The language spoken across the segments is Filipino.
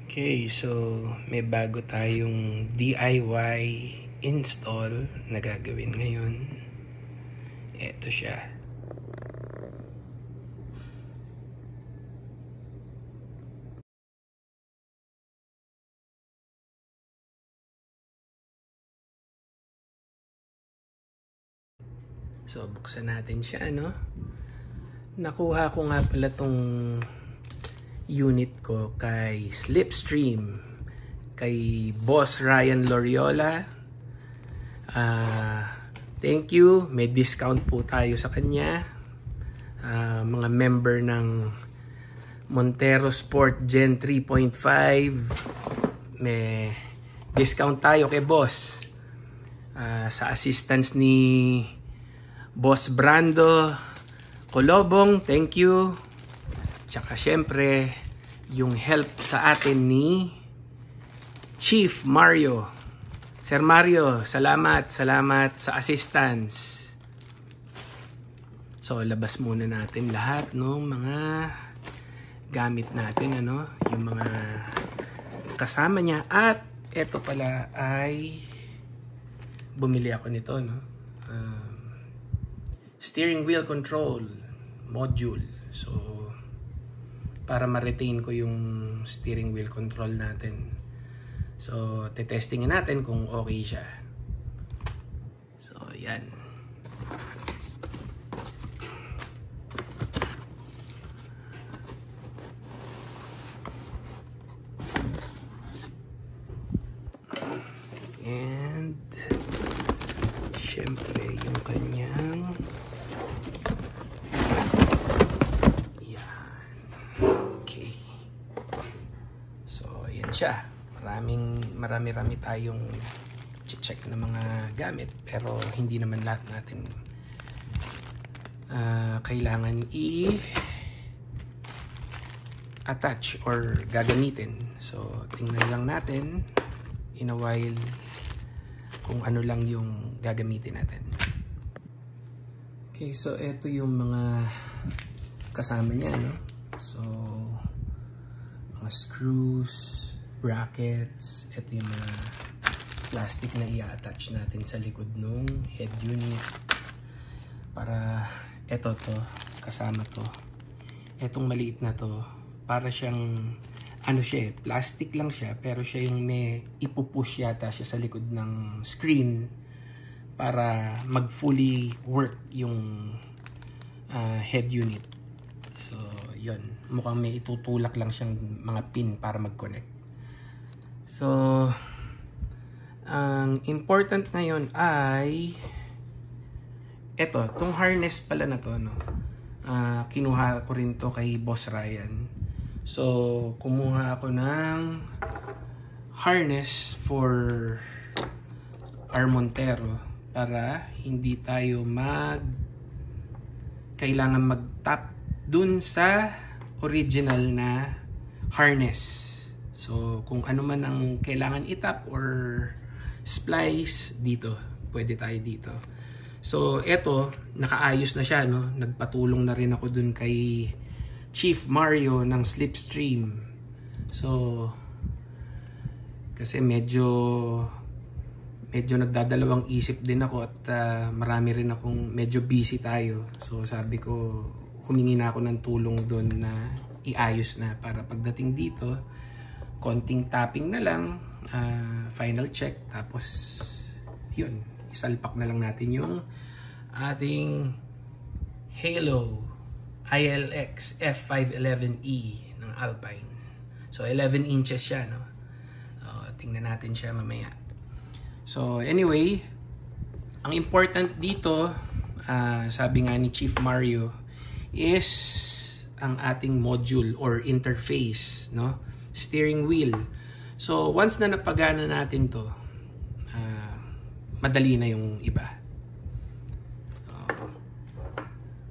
Okay, so may bago tayong DIY install na gagawin ngayon. Ito siya. So, buksan natin siya, no? Nakuha ko nga pala tong unit ko kay Slipstream, kay Boss Ryan Loriola. Thank you. May discount po tayo sa kanya. Mga member ng Montero Sport Gen 3.5, may discount tayo kay Boss. Sa assistance ni Boss Brando Colobong, thank you. Tsaka syempre, yung help sa atin ni Chief Mario. Sir Mario, salamat sa assistance. So, labas muna natin lahat ng mga gamit natin, ano, yung mga kasama niya. At eto pala ay bumili ako nito, no? Steering wheel control module. So, para ma-retain ko yung steering wheel control natin. So, tetestingin natin kung okay siya. So, yan. And syempre yung kanyang yan. Okay. So, yan siya. Marami tayong check na mga gamit, pero hindi naman lahat natin kailangan i-attach or gagamitin. So, tingnan lang natin in a while kung ano lang yung gagamitin natin. Okay, so ito yung mga kasama niya, no? So, mga screws, brackets, ito yung mga plastic na i-attach natin sa likod nung head unit. Para ito kasama to. Etong maliit na to, para siyang ano siya, plastic lang siya, pero siya yung may ipupush yata siya sa likod ng screen para mag-fully work yung head unit. So, yun. Mukhang may itutulak lang siyang mga pin para mag-connect. So, ang important ngayon ay itong harness pala na to, no? Kinuha ko rin to kay Boss Ryan. So, kumuha ako ng harness for our Montero para hindi tayo kailangan mag-tap dun sa original na harness. So, kung ano man ang kailangan i-tap or splice, dito. Pwede tayo dito. So, eto, nakaayos na siya, no? Nagpatulong na rin ako dun kay Chief Mario ng Slipstream. So, kasi medyo nagdadalawang isip din ako at marami rin akong medyo busy tayo. So, sabi ko, humingi na ako ng tulong doon na iayos na para pagdating dito, konting tapping na lang, final check, tapos yun, isalpak na lang natin yung ating Halo ILX F511E ng Alpine. So 11 inches siya, no? Tingnan natin siya mamaya. So anyway, ang important dito, sabi nga ni Chief Mario, is ang ating module or interface, no? Steering wheel. So once na napagana natin to, madali na yung iba.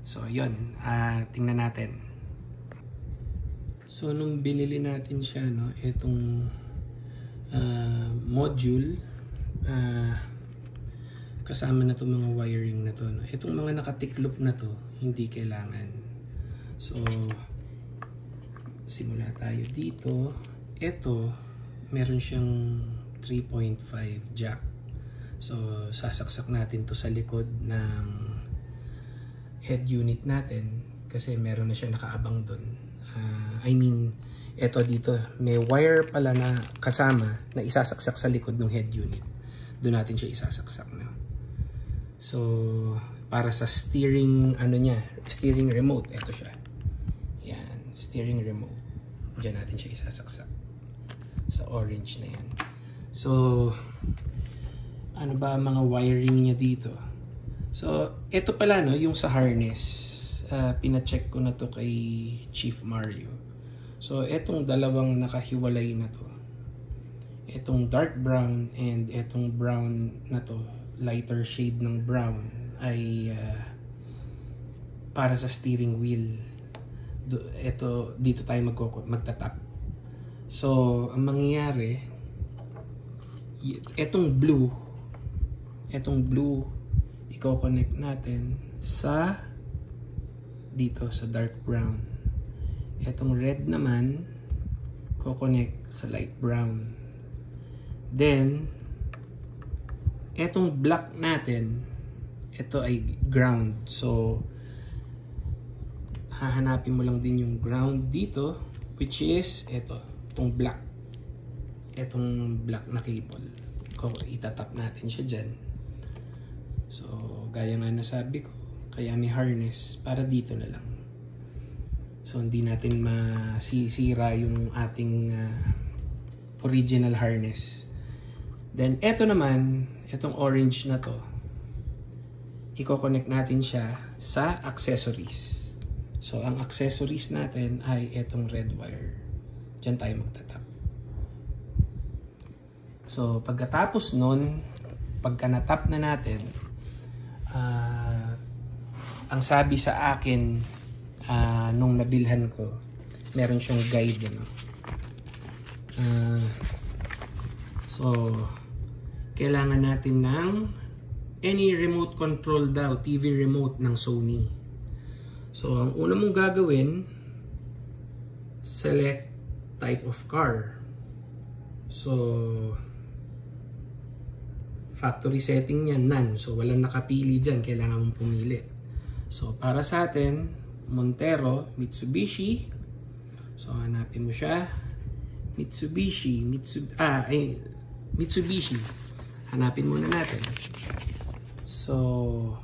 So yun, tingnan natin. So nung binili natin siya, no, itong module, kasama na to mga wiring na to, no? Itong mga nakatiklop na to, hindi kailangan. So simula tayo dito. ito, meron siyang 3.5 jack. So, sasaksak natin to sa likod ng head unit natin kasi meron na siya nakaabang dun. Ito dito, may wire pala na kasama na isasaksak sa likod ng head unit. Doon natin siya isasaksak na. So, para sa steering, steering remote, ito siya. Yan, steering remote. Diyan natin siya isasaksak. Sa orange na yan. So, ano ba mga wiring niya dito? So, ito pala, no, yung sa harness. Pina-check ko na to kay Chief Mario. So, etong dalawang nakahiwalay na to. Etong dark brown and etong brown na to, lighter shade ng brown, ay para sa steering wheel. Dito tayo magtatap. So, ang mangyayari, etong blue, i-connect natin sa dito sa dark brown. Etong red naman, ko-connect sa light brown. Then, etong black natin, ito ay ground. So, hahanapin mo lang din yung ground dito, which is itong black. Etong black na cable. Itatap natin siya dyan. So, gaya nga nasabi ko, kaya may harness para dito na lang. So, hindi natin masisira yung ating original harness. Then, eto naman, etong orange na to, i-connect natin siya sa accessories. So, ang accessories natin ay etong red wire. Diyan tayo magtatap. So, pagkatapos nun, pagka natap na natin, ang sabi sa akin nung nabilhan ko, meron siyang guide. So, kailangan natin ng any remote control daw, TV remote ng Sony. So, ang una mong gagawin, select type of car. So, factory setting niya, none. So, walang nakapili dyan. Kailangan mong pumili. So, para sa atin, Montero, Mitsubishi. So, hanapin mo siya. Mitsubishi. Hanapin muna natin. So,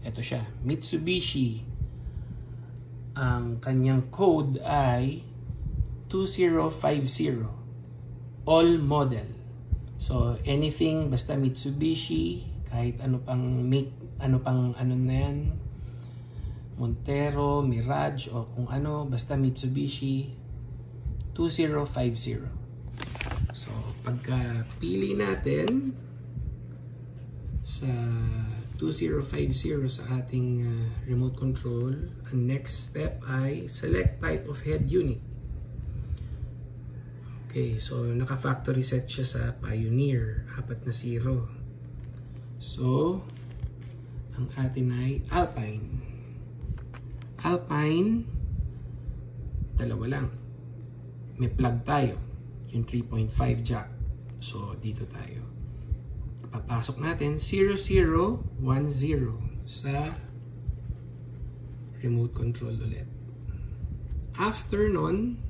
eto siya. Mitsubishi. Ang kanyang code ay 2050. All model. So, anything, basta Mitsubishi, kahit ano pang make, ano na yan, Montero, Mirage, o kung ano, basta Mitsubishi 2050. So, pagka pili natin sa 2050 sa ating remote control, ang next step ay select type of head unit. Okay, so naka-factory set siya sa Pioneer, 4 na 0. So, ang atin ay Alpine. Alpine, dalawa lang. May plug tayo, yung 3.5 jack. So, dito tayo. Papasok natin 0010 sa remote control ulit. After nun,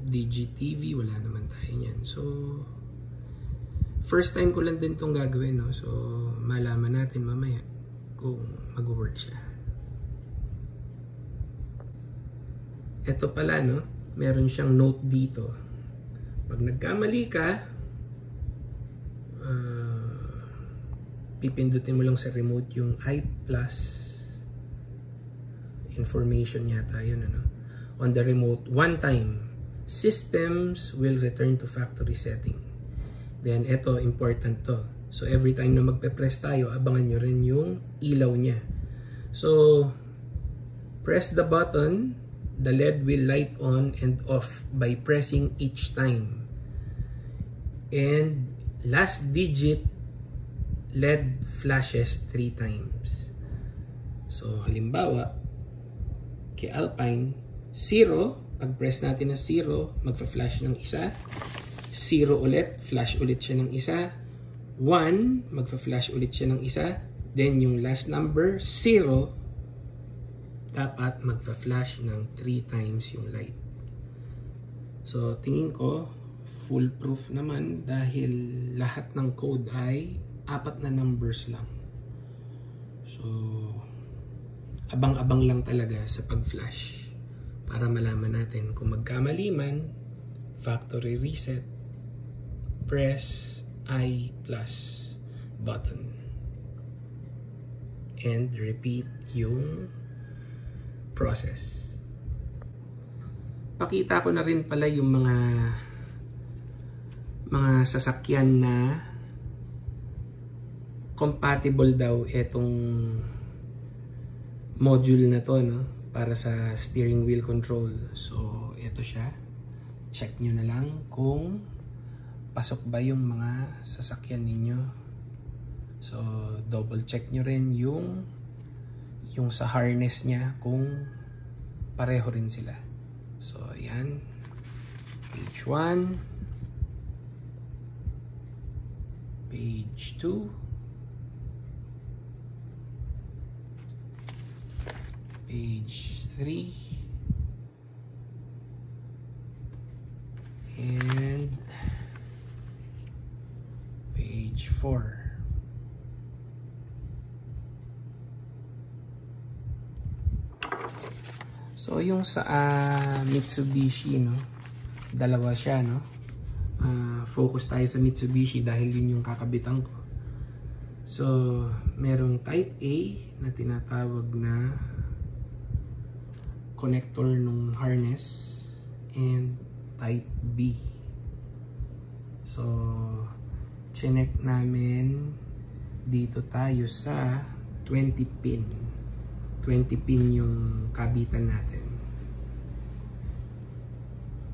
DigiTV, wala naman tayo niyan. So, first time ko lang din itong gagawin, no? So, malaman natin mamaya kung mag-work siya. Ito pala, no? Meron siyang note dito. Pag nagkamali ka, pipindutin mo lang sa remote yung I+ information yata yun, ano? On the remote, one time, systems will return to factory setting. Then, ito, important to. So, every time na magpe-press tayo, abangan nyo rin yung ilaw niya. So, press the button, the LED will light on and off by pressing each time. And, last digit, LED flashes 3 times. So, halimbawa, kay Alpine, 0, Pag press natin ng 0, magfa-flash ng isa. 0 ulit, flash ulit siya ng isa. 1, magfa-flash ulit siya ng isa. Then yung last number, 0, dapat magfa-flash ng 3 times yung light. So tingin ko, foolproof naman dahil lahat ng code ay 4 na numbers lang. So abang-abang lang talaga sa pag-flash para malaman natin kung magkamali man, factory reset, press I plus button and repeat yung process. Pakita ko na rin pala yung mga sasakyan na compatible daw itong module na to, no, para sa steering wheel control. So ito siya, check nyo na lang kung pasok ba yung mga sasakyan ninyo. So double check nyo rin yung sa harness niya kung pareho rin sila. So yan, page 1, page 2, page 3, and page 4. So yung sa Mitsubishi, no, dalawa siya, no. Focus tayo sa Mitsubishi dahil yun yung kakabitan ko. So merong type A na tinatawag na connector nung harness and type B. So chinek namin dito tayo sa 20 pin. 20 pin yung kabitan natin.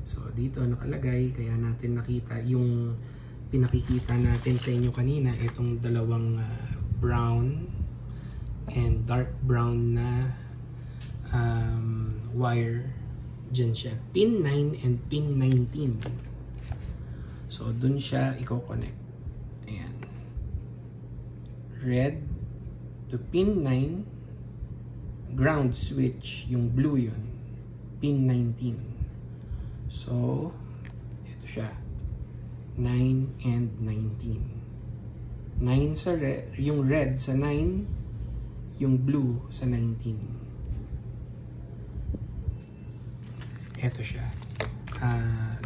So dito nakalagay, kaya natin nakita yung pinakikita natin sa inyo kanina, itong dalawang brown and dark brown na wire. Dyan siya, pin 9 and pin 19. So dun siya i-connect. Ayan, red to pin 9, ground switch yung blue, yun pin 19. So ito siya, 9 and 19. 9 sa red, yung red sa 9, yung blue sa 19. Ito siya,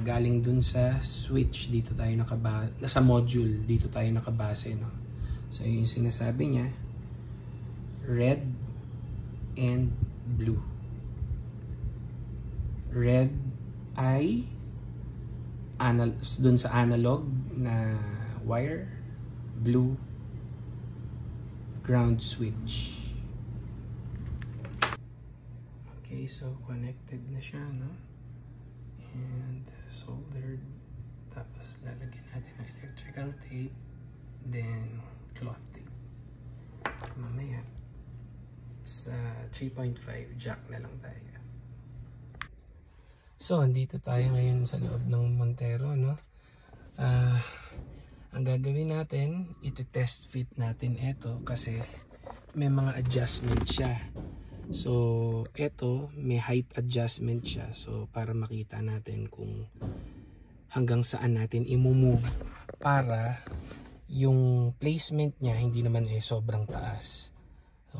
galing dun sa switch, dito tayo nasa module, dito tayo nakabase, no? So yung sinasabi niya, red and blue. Red ay dun sa analog na wire, blue ground switch. Okay, so connected na siya, no? And soldered. Tapos lalagyan natin ng electrical tape, then cloth tape. Mamaya sa 3.5 jack na lang tayo. So andito tayo ngayon sa loob ng Montero, no? Ang gagawin natin, iti-test fit natin ito kasi may mga adjustment siya. So ito may height adjustment siya, so para makita natin kung hanggang saan natin i-move para yung placement niya hindi naman sobrang taas. So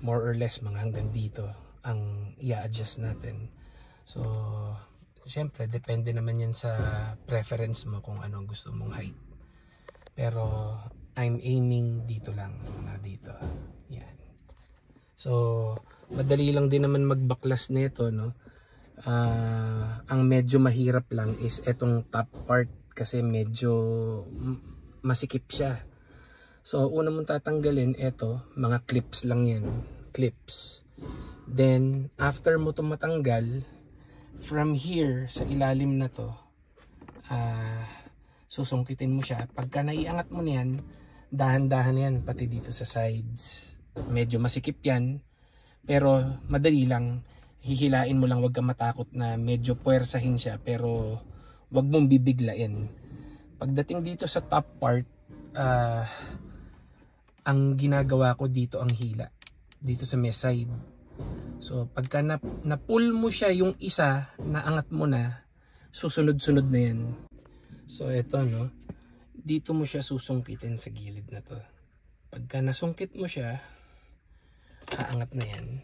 more or less mga hanggang dito ang i-adjust natin. So syempre depende naman yan sa preference mo kung anong gusto mong height. Pero I'm aiming dito lang, dito. Yan. So madali lang din naman magbaklas nito, no? Ang medyo mahirap lang is etong top part kasi medyo masikip siya. So una mong tatanggalin ito, mga clips lang yan, clips. Then after mo itong matanggal, from here sa ilalim na to, susungkitin mo siya. Pagka naiangat mo niyan, dahan-dahan yan pati dito sa sides. Medyo masikip yan, pero madali lang. hihilain mo lang, wag kang matakot na medyo puwersahin siya, pero wag mong bibiglain. Pagdating dito sa top part, ang ginagawa ko dito ang hila dito sa may side. So pagka na-pull mo siya yung isa, naangat mo na, susunod-sunod na yan. So eto, no, dito mo siya susungkitin sa gilid na to. Pagka nasungkit mo siya, aangat na yan.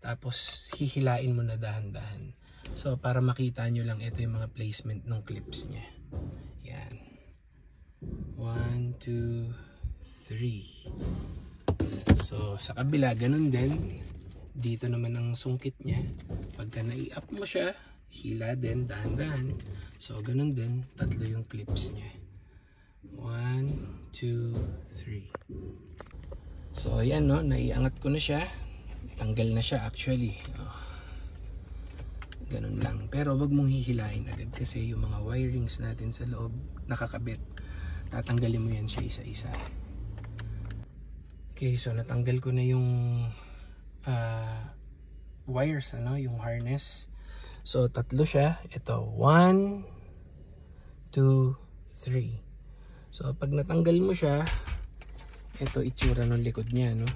Tapos hihilain mo na dahan-dahan. So para makita nyo lang, ito yung mga placement ng clips niya. Yan. 1, 2, 3. So sa kabila ganun din. Dito naman ang sungkit niya. Pagka nai-up mo siya, hila din dahan-dahan. So ganun din, tatlo yung clips niya. 1, 2, 3. So ayan, no, naiangat ko na siya. Tanggal na siya actually. Ganun lang. Pero wag mong hihilain agad kasi yung mga wirings natin sa loob nakakabit. Tatanggalin mo yan siya isa-isa. Okay, so natanggal ko na yung wires, ano, yung harness. So tatlo siya. Ito, 1, 2, 3. So pag natanggal mo siya, ito itsura ng likod niya, no?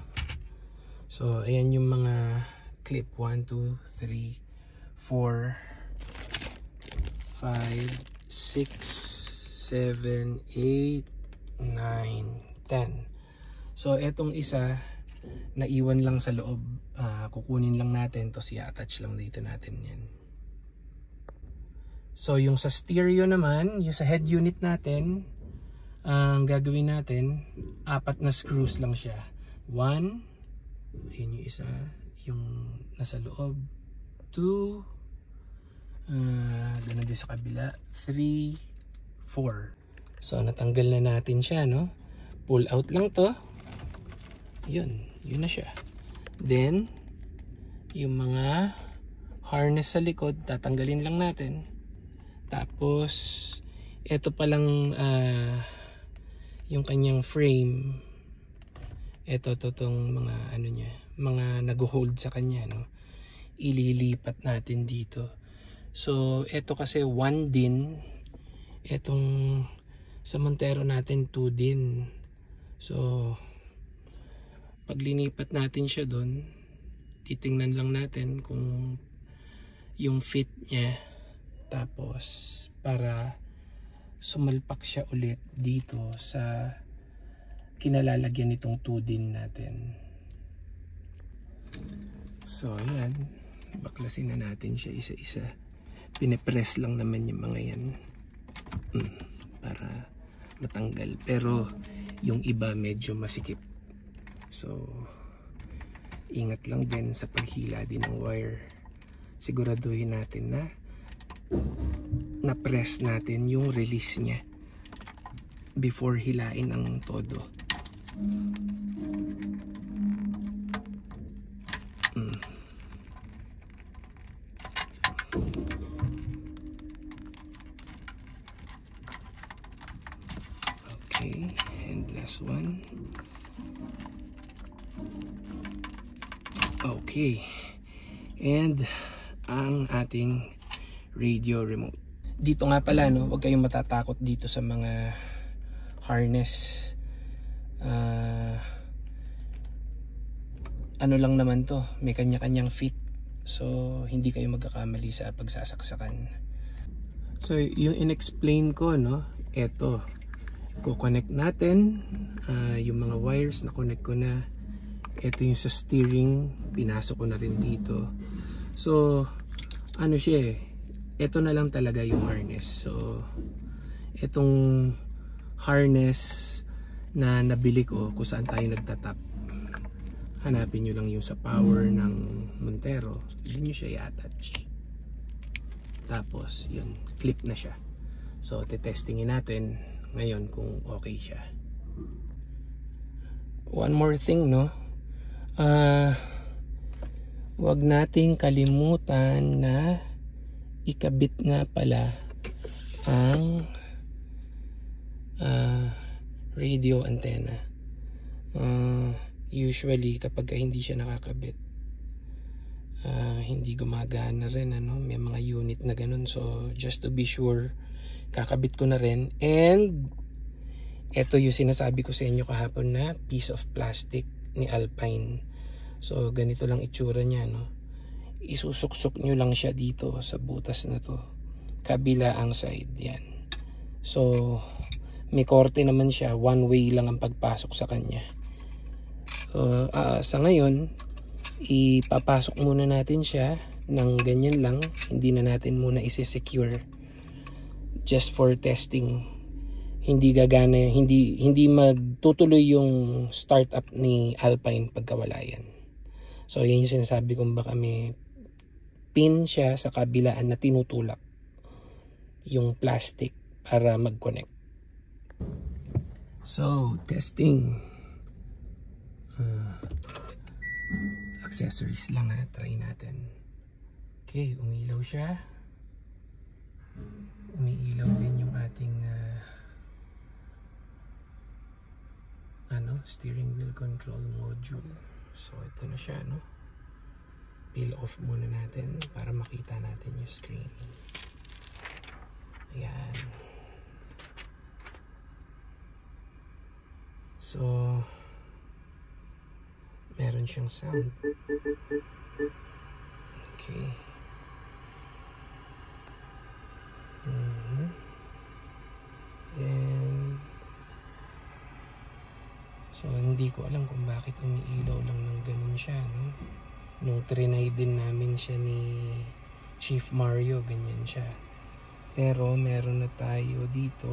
So ayan yung mga clip. 1, 2, 3, 4, 5, 6, 7, 8, 9, 10. So etong isa naiwan lang sa loob, kukunin lang natin to, i-attach lang dito natin yan. So yung sa stereo naman, yung sa head unit natin, ang gagawin natin, 4 na screws lang siya. 1, ayun yung isa, yung nasa loob. 2, ganun din sa kabila. 3, 4. So natanggal na natin siya, no? Pull out lang to. Yun na siya. Then yung mga harness sa likod, tatanggalin lang natin. Tapos ito palang yung kanyang frame, ito tong mga ano niya, mga nag-hold sa kanya, no, ililipat natin dito. So ito kasi 1 din, etong sa Montero natin 2 din. So pag linipat natin siya doon, titingnan lang natin kung yung fit niya, tapos para sumalpak siya ulit dito sa kinalalagyan nitong 2 din natin. So ayan, baklasin na natin siya isa-isa. Pinipress lang naman yung mga yan para matanggal, pero yung iba medyo masikip. So ingat lang din sa paghila din ng wire. Siguraduhin natin na na-press natin yung release niya before hilain ang todo. Okay, and last one. Okay, and ang ating radio remote. Dito nga pala, no, huwag kayong matatakot dito sa mga harness. Ano lang naman to, may kanya-kanyang fit. So hindi kayo magkakamali sa pagsasaksakan. So yung in-explain ko, no, eto, ko-connect natin yung mga wires na connect ko na. Ito yung sa steering, pinasok ko na rin dito. So ano siya eh, ito na lang talaga yung harness. So itong harness na nabili ko, kung saan tayo nagtatap, hanapin nyo lang yung sa power ng Montero, yun nyo siya i-attach. Tapos yun, clip na siya. So tetestingin natin ngayon kung okay siya. One more thing, no, wag nating kalimutan na ikabit nga pala ang radio antenna. Usually kapag hindi siya nakakabit, hindi gumagana rin, ano, may mga unit na ganun. So just to be sure, kakabit ko na rin. And ito yung sinasabi ko sa inyo kahapon na piece of plastic ni Alpine. So ganito lang itsura niya, no. Isusuksok nyo lang siya dito sa butas na to, kabila ang side, yan. So may korte naman siya, one way lang ang pagpasok sa kanya. So sa ngayon, ipapasok muna natin siya ng ganyan lang. Hindi na natin muna isi-secure, just for testing. Hindi gagana, hindi magtutuloy yung startup ni Alpine pagkawala yan. So yan yung sinasabi kong baka may pin siya sa kabilaan na tinutulak yung plastic para mag-connect. So testing, accessories lang, ha, try natin. Okay, umilaw siya. Umiilaw din yung ating steering wheel control module. So ito na siya, no. Peel off muna natin para makita natin yung screen. Ayan. So meron siyang sound. Okay. Then so hindi ko alam kung bakit umiilaw lang ng ganun siya, no. Nung trinay din namin siya ni Chief Mario, ganyan siya. Pero meron na tayo dito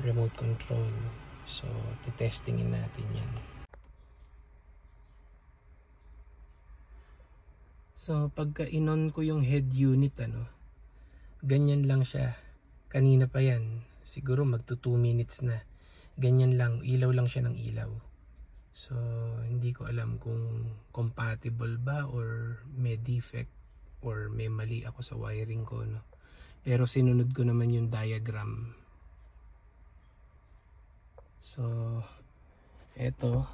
remote control. So testingin natin yan. So pagka inon ko yung head unit, ganyan lang siya. Kanina pa yan, siguro magto 2 minutes na. Ganyan lang, ilaw lang siya ng ilaw. So hindi ko alam kung compatible ba or may defect or may mali ako sa wiring ko, no. Pero sinunod ko naman yung diagram. So eto,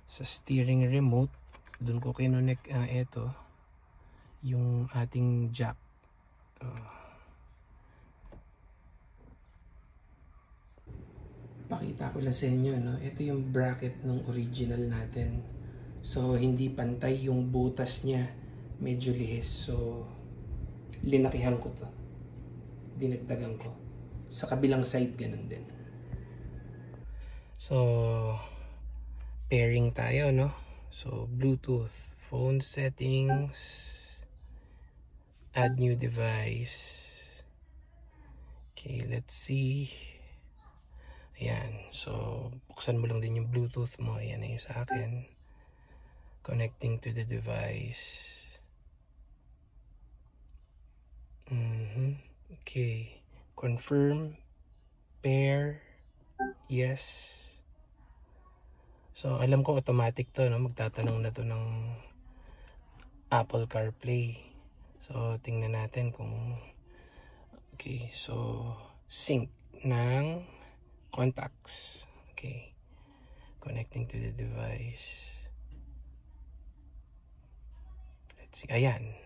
sa steering remote, dun ko kinonek eto yung ating jack. Pakita ko lang sa inyo, no? Ito yung bracket ng original natin. So hindi pantay yung butas niya, medyo lihis. So linakihan ko to, dinagdagan ko. Sa kabilang side ganun din. So pairing tayo, no? So Bluetooth, phone settings, add new device. Okay, let's see. Ayan, so buksan mo lang din yung Bluetooth mo. Ayan na yung sa akin. Connecting to the device. Okay, confirm, pair, yes. So alam ko automatic to, no? Magtatanong na to ng Apple CarPlay. So tingnan natin kung okay. So sync ng contacts. Okay, connecting to the device. Let's see. Ayan,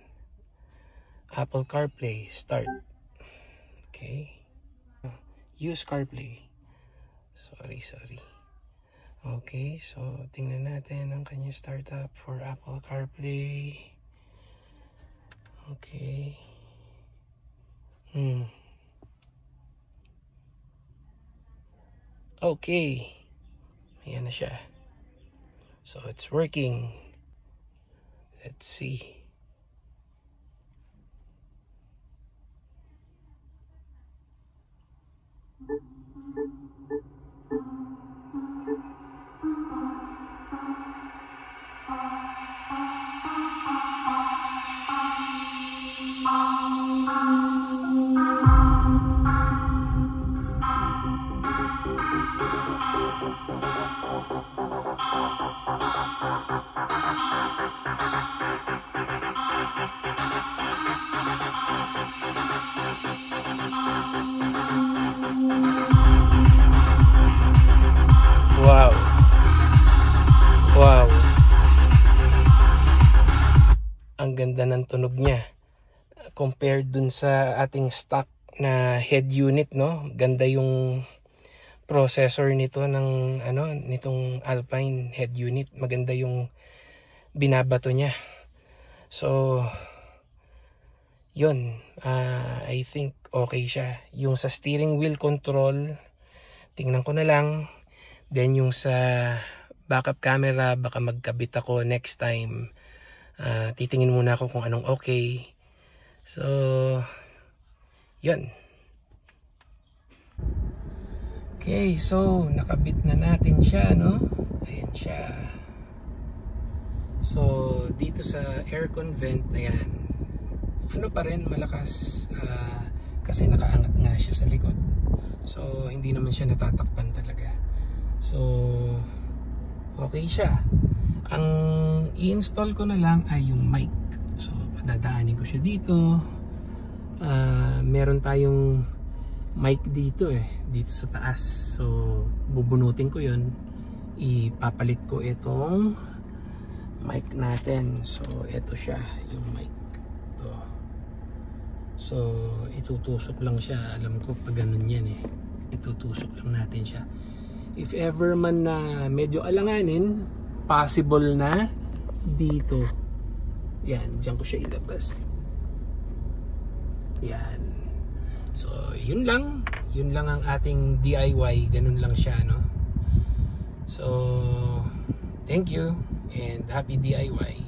Apple CarPlay start. Okay, use CarPlay. Sorry. Okay, so tingnan natin ang kanyang startup for Apple CarPlay. Okay. Okay. Ayan na siya. So it's working. Let's see. Ang ganda ng tunog niya compared dun sa ating stock na head unit, no? Ganda yung processor nito ng nitong Alpine head unit. Maganda yung binabato niya. So yun, I think okay siya. Yung sa steering wheel control, tingnan ko na lang. Then yung sa backup camera, baka magkabit ako next time. Titingin muna ako kung anong okay. So yun. Okay, so nakabit na natin siya, no? Ayan siya. So dito sa aircon vent, ayan, ano pa rin, malakas, kasi nakaangat nga siya sa likod. So hindi naman siya natatakpan talaga. So okay siya. Ang i-install ko na lang ay yung mic. So dadaanin ko siya dito. Meron tayong mic dito dito sa taas. So bubunutin ko yun. Ipapalit ko itong mic natin. So ito siya, yung mic to. So itutusok lang siya. Alam ko pag ganun yan itutusok lang natin siya. If ever man na medyo alanganin, possible na dito. Yan, diyan ko siya ilabas. Yan. So yun lang ang ating DIY. Ganun lang siya, no? So thank you and happy DIY.